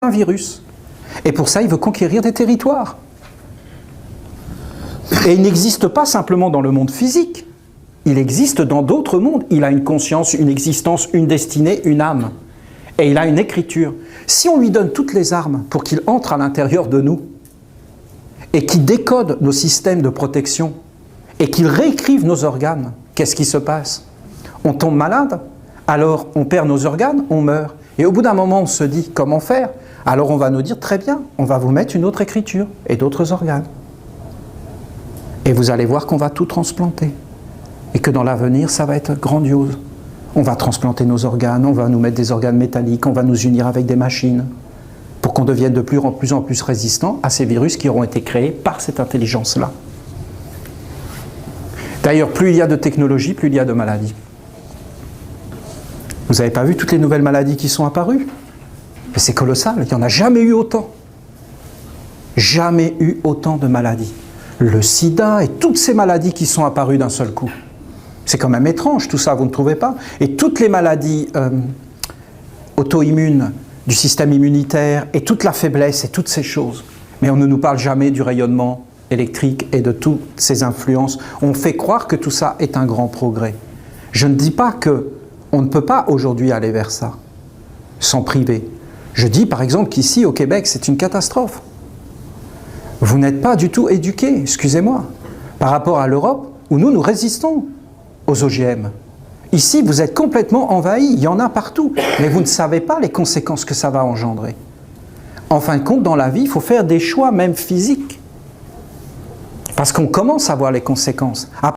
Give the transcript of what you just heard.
un virus. Et pour ça, il veut conquérir des territoires. Et il n'existe pas simplement dans le monde physique. Il existe dans d'autres mondes. Il a une conscience, une existence, une destinée, une âme. Et il a une écriture. Si on lui donne toutes les armes pour qu'il entre à l'intérieur de nous, et qu'il décode nos systèmes de protection, et qu'il réécrive nos organes, qu'est-ce qui se passe? On tombe malade, alors on perd nos organes, on meurt. Et au bout d'un moment, on se dit, comment faire? Alors on va nous dire, très bien, on va vous mettre une autre écriture et d'autres organes. Et vous allez voir qu'on va tout transplanter. Et que dans l'avenir, ça va être grandiose. On va transplanter nos organes, on va nous mettre des organes métalliques, on va nous unir avec des machines, pour qu'on devienne de plus en plus résistants à ces virus qui auront été créés par cette intelligence-là. D'ailleurs, plus il y a de technologie, plus il y a de maladies. Vous n'avez pas vu toutes les nouvelles maladies qui sont apparues? Mais c'est colossal, il n'y en a jamais eu autant. Jamais eu autant de maladies. Le sida et toutes ces maladies qui sont apparues d'un seul coup. C'est quand même étrange tout ça, vous ne trouvez pas? Et toutes les maladies auto-immunes du système immunitaire et toute la faiblesse et toutes ces choses. Mais on ne nous parle jamais du rayonnement électrique et de toutes ces influences. On fait croire que tout ça est un grand progrès. Je ne dis pas qu'on ne peut pas aujourd'hui aller vers ça, sans priver. Je dis par exemple qu'ici au Québec c'est une catastrophe. Vous n'êtes pas du tout éduqués, excusez-moi, par rapport à l'Europe où nous résistons aux OGM. Ici, vous êtes complètement envahis, il y en a partout, mais vous ne savez pas les conséquences que ça va engendrer. En fin de compte, dans la vie, il faut faire des choix, même physiques, parce qu'on commence à voir les conséquences.